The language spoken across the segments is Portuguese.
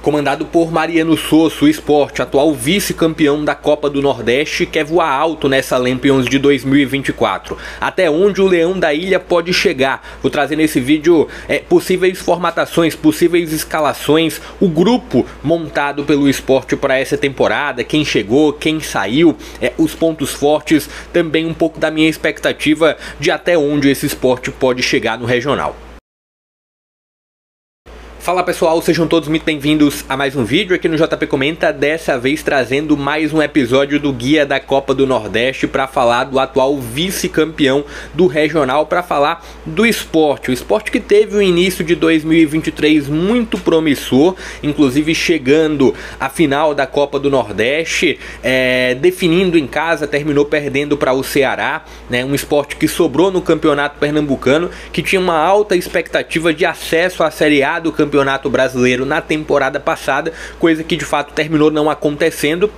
Comandado por Mariano Sosso, o Sport, atual vice-campeão da Copa do Nordeste, quer voar alto nessa Lampions de 2024. Até onde o Leão da Ilha pode chegar? Vou trazer nesse vídeo possíveis formatações, possíveis escalações, o grupo montado pelo Sport para essa temporada, quem chegou, quem saiu, os pontos fortes, também um pouco da minha expectativa de até onde esse Sport pode chegar no regional. Fala pessoal, sejam todos muito bem-vindos a mais um vídeo aqui no JP Comenta, dessa vez trazendo mais um episódio do Guia da Copa do Nordeste para falar do atual vice-campeão do regional, para falar do Sport. O Sport que teve um início de 2023 muito promissor, inclusive chegando à final da Copa do Nordeste, definindo em casa, terminou perdendo para o Ceará, né? Um Sport que sobrou no Campeonato Pernambucano, que tinha uma alta expectativa de acesso à Série A do Campeonato Brasileiro na temporada passada, coisa que de fato terminou não acontecendo.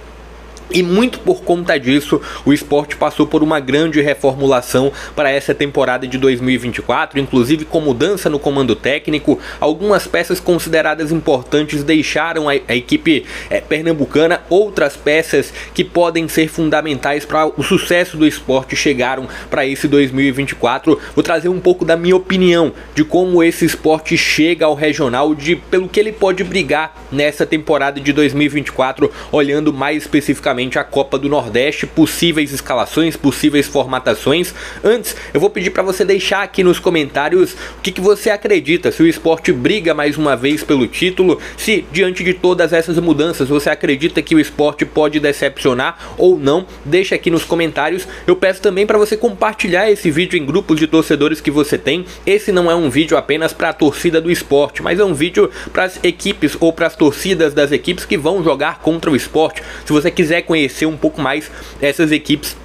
E muito por conta disso, o Sport passou por uma grande reformulação para essa temporada de 2024, inclusive com mudança no comando técnico. Algumas peças consideradas importantes deixaram a equipe pernambucana, outras peças que podem ser fundamentais para o sucesso do Sport chegaram para esse 2024. Vou trazer um pouco da minha opinião de como esse Sport chega ao regional, pelo que ele pode brigar nessa temporada de 2024, olhando mais especificamente a Copa do Nordeste, possíveis escalações, possíveis formatações. Antes, eu vou pedir para você deixar aqui nos comentários o que você acredita, se o Sport briga mais uma vez pelo título, se diante de todas essas mudanças você acredita que o Sport pode decepcionar ou não. Deixa aqui nos comentários. Eu peço também para você compartilhar esse vídeo em grupos de torcedores que você tem. Esse não é um vídeo apenas para a torcida do Sport, mas é um vídeo para as equipes ou para as torcidas das equipes que vão jogar contra o Sport. Se você quiser conhecer um pouco mais essas equipes,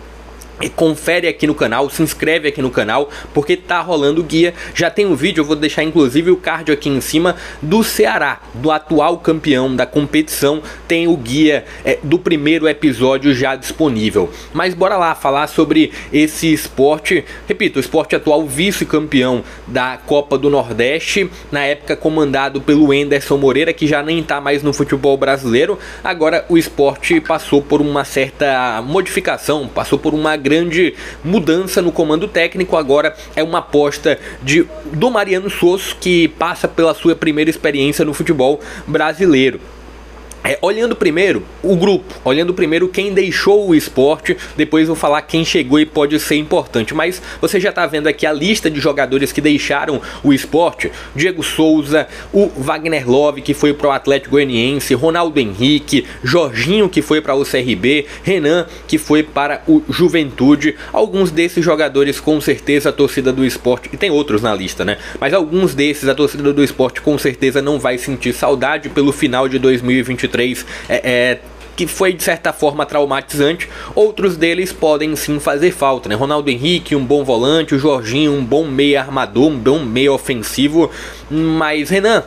confere aqui no canal, se inscreve aqui no canal, porque tá rolando o guia. Já tem um vídeo, eu vou deixar inclusive o card aqui em cima, do Ceará, do atual campeão da competição. Tem o guia do primeiro episódio já disponível. Mas bora lá falar sobre esse Sport. Repito, o Sport atual vice-campeão da Copa do Nordeste, na época comandado pelo Enderson Moreira, que já nem tá mais no futebol brasileiro. Agora o Sport passou por uma certa modificação, passou por uma grande mudança no comando técnico. Agora é uma aposta do Mariano Sosso, que passa pela sua primeira experiência no futebol brasileiro. Olhando primeiro o grupo, olhando primeiro quem deixou o Sport, depois vou falar quem chegou e pode ser importante. Mas você já está vendo aqui a lista de jogadores que deixaram o Sport: Diego Souza, o Wagner Love, que foi para o Atlético Goianiense, Ronaldo Henrique, Jorginho, que foi para o CRB, Renan, que foi para o Juventude. Alguns desses jogadores com certeza a torcida do Sport, e tem outros na lista, né? Mas alguns desses a torcida do Sport com certeza não vai sentir saudade pelo final de 2023, que foi de certa forma traumatizante. Outros deles podem sim fazer falta, né? Ronaldo Henrique, um bom volante, o Jorginho, um bom meia armador, um bom meia ofensivo, mas Renan,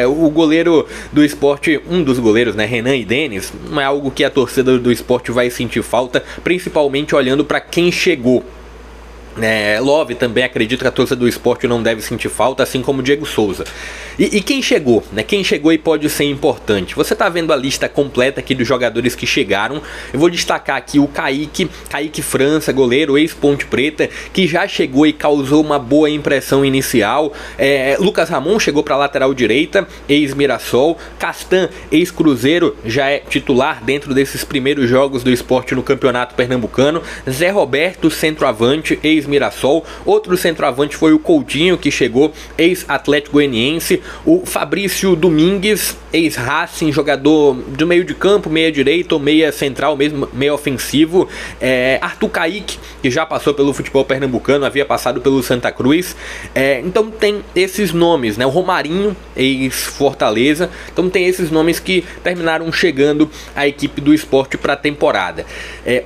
o goleiro do Sport, um dos goleiros, né, Renan e Denis, não é algo que a torcida do Sport vai sentir falta, principalmente olhando para quem chegou. Love também acredito que a torcida do Sport não deve sentir falta, assim como Diego Souza. E quem chegou, né? Quem chegou e pode ser importante. Você tá vendo a lista completa aqui dos jogadores que chegaram. Eu vou destacar aqui o Kaique França, goleiro, ex-Ponte Preta, que já chegou e causou uma boa impressão inicial. Lucas Ramon chegou para lateral direita, ex-Mirassol. Castan, ex-Cruzeiro, já é titular dentro desses primeiros jogos do Sport no Campeonato Pernambucano. Zé Roberto, centroavante, ex-Mirassol. Outro centroavante foi o Coutinho, que chegou, ex-Atlético Goianiense. O Fabrício Domingues, ex-Racing, jogador do meio de campo, meia direita ou meia central, mesmo meia ofensivo. Arthur Kaique, que já passou pelo futebol pernambucano, havia passado pelo Santa Cruz. Então tem esses nomes, né? O Romarinho, ex-Fortaleza. Então tem esses nomes que terminaram chegando à equipe do Sport para a temporada.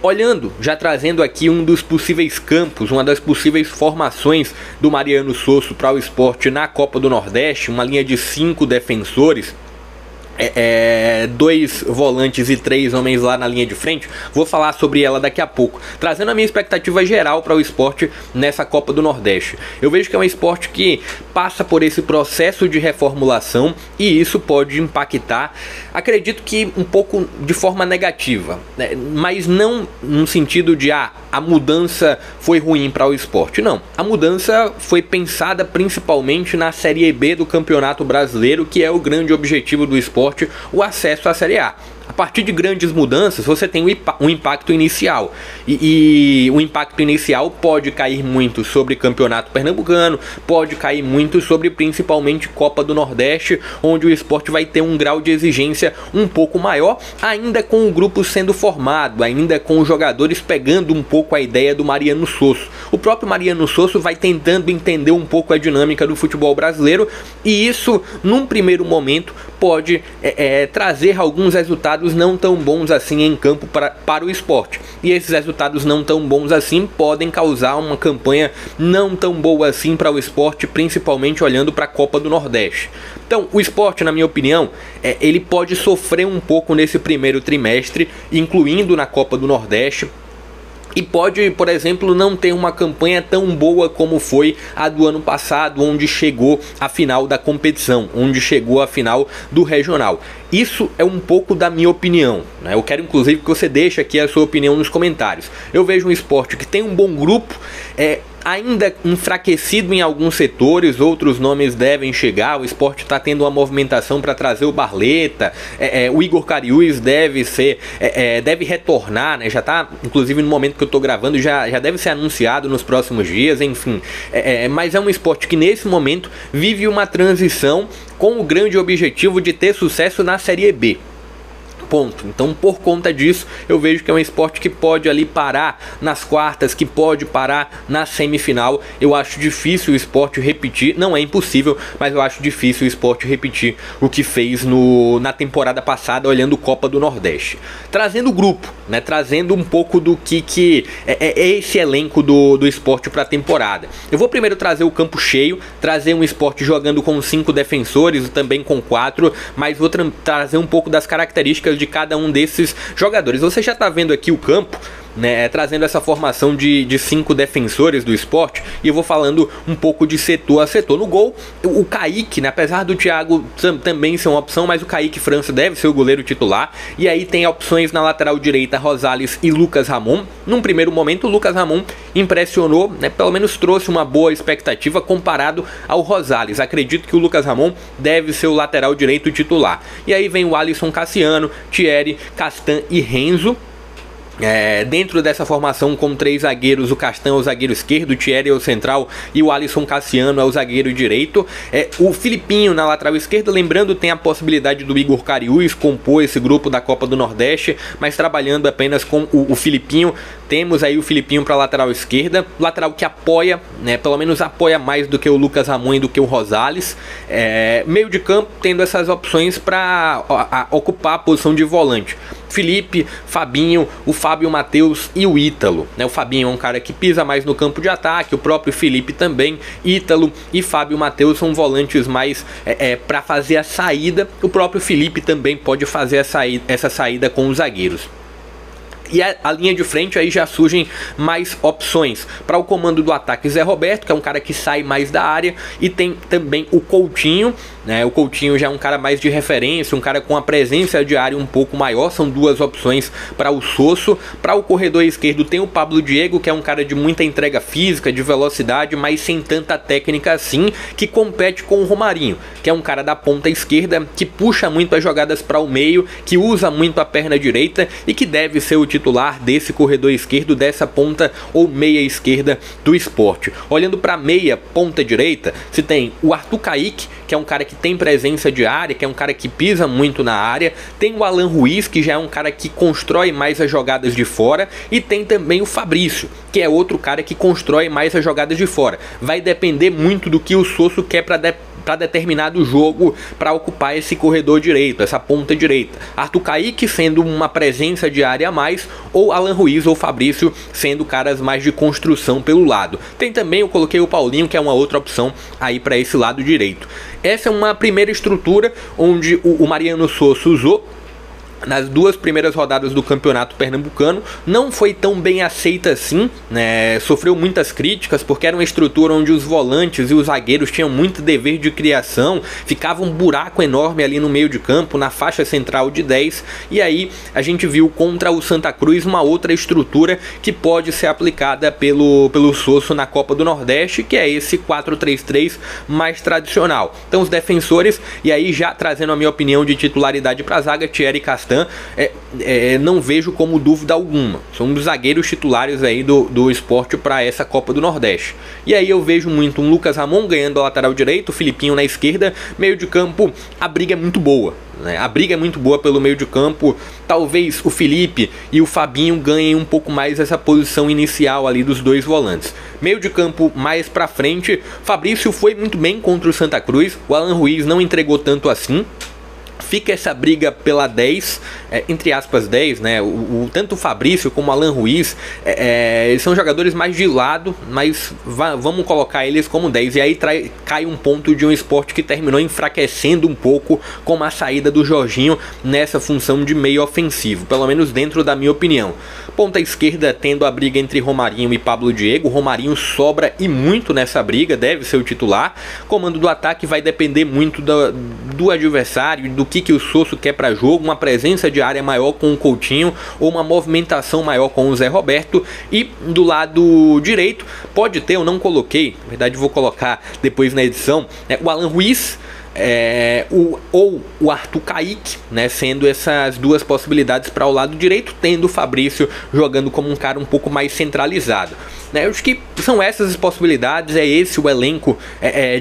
Olhando, já trazendo aqui um dos possíveis campos, uma das possíveis formações do Mariano Sosso para o Sport na Copa do Nordeste, uma linha de 5 defensores. dois volantes e 3 homens lá na linha de frente. Vou falar sobre ela daqui a pouco, trazendo a minha expectativa geral para o esporte nessa Copa do Nordeste. Eu vejo que é um esporte que passa por esse processo de reformulação e isso pode impactar, acredito que um pouco de forma negativa, né? Mas não no sentido de a mudança foi ruim para o esporte, não. A mudança foi pensada principalmente na Série B do Campeonato Brasileiro, que é o grande objetivo do esporte, o acesso à Série A. A partir de grandes mudanças, você tem um impacto inicial. E o impacto inicial pode cair muito sobre Campeonato Pernambucano, pode cair muito sobre principalmente Copa do Nordeste, onde o esporte vai ter um grau de exigência um pouco maior, ainda com o grupo sendo formado, ainda com os jogadores pegando um pouco a ideia do Mariano Sosso. O próprio Mariano Sosso vai tentando entender um pouco a dinâmica do futebol brasileiro, e isso, num primeiro momento, pode trazer alguns resultados não tão bons assim em campo para o esporte. E esses resultados não tão bons assim podem causar uma campanha não tão boa assim para o esporte, principalmente olhando para a Copa do Nordeste. Então, o esporte, na minha opinião, ele pode sofrer um pouco nesse primeiro trimestre, incluindo na Copa do Nordeste. E pode, por exemplo, não ter uma campanha tão boa como foi a do ano passado, onde chegou à final da competição, onde chegou à final do regional. Isso é um pouco da minha opinião, né? Eu quero inclusive que você deixe aqui a sua opinião nos comentários. Eu vejo um esporte que tem um bom grupo, ainda enfraquecido em alguns setores, outros nomes devem chegar. O esporte está tendo uma movimentação para trazer o Barleta, o Igor Cariús deve retornar, né? Já está, inclusive no momento que eu estou gravando, já deve ser anunciado nos próximos dias, enfim. Mas é um esporte que nesse momento vive uma transição com o grande objetivo de ter sucesso na Série B. Ponto. Então, por conta disso, eu vejo que é um esporte que pode ali parar nas quartas, que pode parar na semifinal. Eu acho difícil o esporte repetir, não é impossível, mas eu acho difícil o esporte repetir o que fez na temporada passada, olhando Copa do Nordeste. Trazendo o grupo, né? Trazendo um pouco do que é esse elenco do esporte para a temporada. Eu vou primeiro trazer o campo cheio, trazer um esporte jogando com 5 defensores, também com 4, mas vou trazer um pouco das características de cada um desses jogadores. Você já está vendo aqui o campo, né, trazendo essa formação de 5 defensores do esporte, e eu vou falando um pouco de setor a setor. No gol, o Kaique, né, apesar do Thiago também ser uma opção, mas o Kaique França deve ser o goleiro titular. E aí tem opções na lateral direita, Rosales e Lucas Ramon. Num primeiro momento, o Lucas Ramon impressionou, né, pelo menos trouxe uma boa expectativa comparado ao Rosales. Acredito que o Lucas Ramon deve ser o lateral direito titular. E aí vem o Alisson Cassiano, Thierry, Castan e Renzo. Dentro dessa formação com 3 zagueiros, o Castan é o zagueiro esquerdo, o Thierry é o central e o Alisson Cassiano é o zagueiro direito. O Filipinho na lateral esquerda, lembrando, tem a possibilidade do Igor Cariús compor esse grupo da Copa do Nordeste, mas trabalhando apenas com o Filipinho. Temos aí o Filipinho para a lateral esquerda, lateral que apoia, né, pelo menos apoia mais do que o Lucas Ramon e do que o Rosales. Meio de campo tendo essas opções para ocupar a posição de volante. Felipe, Fabinho, o Fábio Matheus e o Ítalo, né? O Fabinho é um cara que pisa mais no campo de ataque, o próprio Felipe também. Ítalo e Fábio Matheus são volantes mais para fazer a saída. O próprio Felipe também pode fazer essa saída com os zagueiros. E a linha de frente aí já surgem mais opções. Para o comando do ataque, Zé Roberto, que é um cara que sai mais da área. E tem também o Coutinho, né? O Coutinho já é um cara mais de referência, um cara com a presença de área um pouco maior. São 2 opções para o Sosso. Para o corredor esquerdo tem o Pablo Diego, que é um cara de muita entrega física, de velocidade, mas sem tanta técnica assim, que compete com o Romarinho, que é um cara da ponta esquerda, que puxa muito as jogadas para o meio, que usa muito a perna direita e que deve ser o titular desse corredor esquerdo, dessa ponta ou meia esquerda do esporte. Olhando para meia, ponta direita, se tem o Arthur Kaique, que é um cara que tem presença de área, que é um cara que pisa muito na área. Tem o Alan Ruiz, que já é um cara que constrói mais as jogadas de fora. E tem também o Fabrício, que é outro cara que constrói mais as jogadas de fora. Vai depender muito do que o Sosso quer para determinado jogo para ocupar esse corredor direito, essa ponta direita. Arthur Kaique sendo uma presença de área a mais, ou Alan Ruiz ou Fabrício sendo caras mais de construção pelo lado. Tem também, eu coloquei o Paulinho, que é uma outra opção aí para esse lado direito. Essa é uma primeira estrutura onde o Mariano Souza usou nas duas primeiras rodadas do campeonato pernambucano. Não foi tão bem aceita assim, né? Sofreu muitas críticas porque era uma estrutura onde os volantes e os zagueiros tinham muito dever de criação, ficava um buraco enorme ali no meio de campo, na faixa central de 10, e aí a gente viu contra o Santa Cruz uma outra estrutura que pode ser aplicada pelo Sosso na Copa do Nordeste, que é esse 4-3-3 mais tradicional. Então os defensores, e aí já trazendo a minha opinião de titularidade para a zaga, Thierry Castan, não vejo como dúvida alguma. São um dos zagueiros titulares aí do Sport para essa Copa do Nordeste. E aí eu vejo muito um Lucas Ramon ganhando a lateral direito, o Filipinho na esquerda, meio de campo, a briga é muito boa. A briga é muito boa pelo meio de campo. Talvez o Felipe e o Fabinho ganhem um pouco mais essa posição inicial ali dos dois volantes. Meio de campo mais pra frente, Fabrício foi muito bem contra o Santa Cruz, o Alan Ruiz não entregou tanto assim. Fica essa briga pela 10, entre aspas 10, né? Tanto o Fabrício como o Alan Ruiz eles são jogadores mais de lado, mas vamos colocar eles como 10. E aí cai um ponto de um Sport que terminou enfraquecendo um pouco com a saída do Jorginho nessa função de meio ofensivo, pelo menos dentro da minha opinião. Ponta esquerda tendo a briga entre Romarinho e Pablo Diego. Romarinho sobra e muito nessa briga, deve ser o titular. Comando do ataque vai depender muito do adversário, do que o Sosso quer para jogo, uma presença de área maior com o Coutinho ou uma movimentação maior com o Zé Roberto. E do lado direito pode ter, eu não coloquei, na verdade vou colocar depois na edição, o Alan Ruiz, ou o Arthur Kaique, né, sendo essas duas possibilidades para o lado direito, tendo o Fabrício jogando como um cara um pouco mais centralizado. Eu acho que são essas as possibilidades, é esse o elenco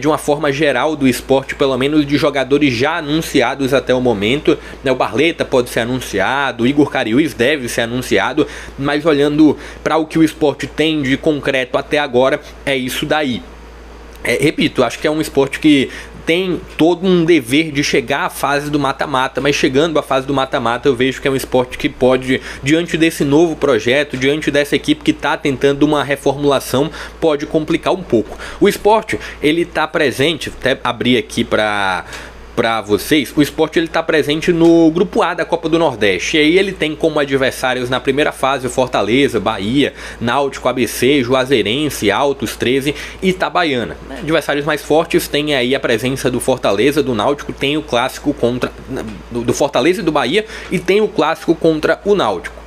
de uma forma geral do Sport, pelo menos de jogadores já anunciados até o momento. O Barleta pode ser anunciado, o Igor Cariús deve ser anunciado, mas olhando para o que o Sport tem de concreto até agora, é isso daí. Repito, acho que é um Sport que tem todo um dever de chegar à fase do mata-mata, mas chegando à fase do mata-mata eu vejo que é um Sport que pode, diante desse novo projeto, diante dessa equipe que está tentando uma reformulação, pode complicar um pouco. O Sport, ele está presente, até abrir aqui para vocês, o Sport ele está presente no grupo A da Copa do Nordeste, e aí ele tem como adversários na primeira fase o Fortaleza, Bahia, Náutico, ABC, Juazeirense, Altos, 13 e Itabaiana. Adversários mais fortes tem aí a presença do Fortaleza, do Náutico, tem o clássico contra do Fortaleza e do Bahia, e tem o clássico contra o Náutico.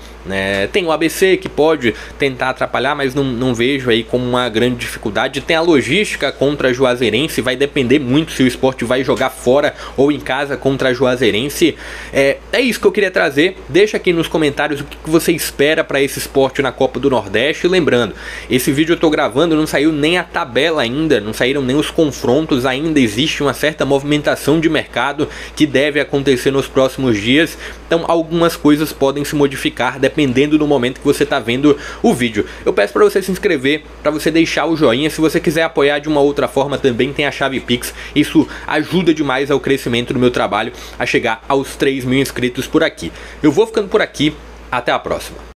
Tem o ABC que pode tentar atrapalhar, mas não vejo aí como uma grande dificuldade. Tem a logística contra a Juazeirense, vai depender muito se o Sport vai jogar fora ou em casa contra a Juazeirense. É isso que eu queria trazer. Deixa aqui nos comentários o que você espera para esse Sport na Copa do Nordeste. E lembrando, esse vídeo eu tô gravando, não saiu nem a tabela ainda, não saíram nem os confrontos, ainda existe uma certa movimentação de mercado que deve acontecer nos próximos dias, então algumas coisas podem se modificar dependendo do momento que você está vendo o vídeo. Eu peço para você se inscrever, para você deixar o joinha. Se você quiser apoiar de uma outra forma também tem a chave Pix. Isso ajuda demais ao crescimento do meu trabalho, a chegar aos 3.000 inscritos por aqui. Eu vou ficando por aqui, até a próxima.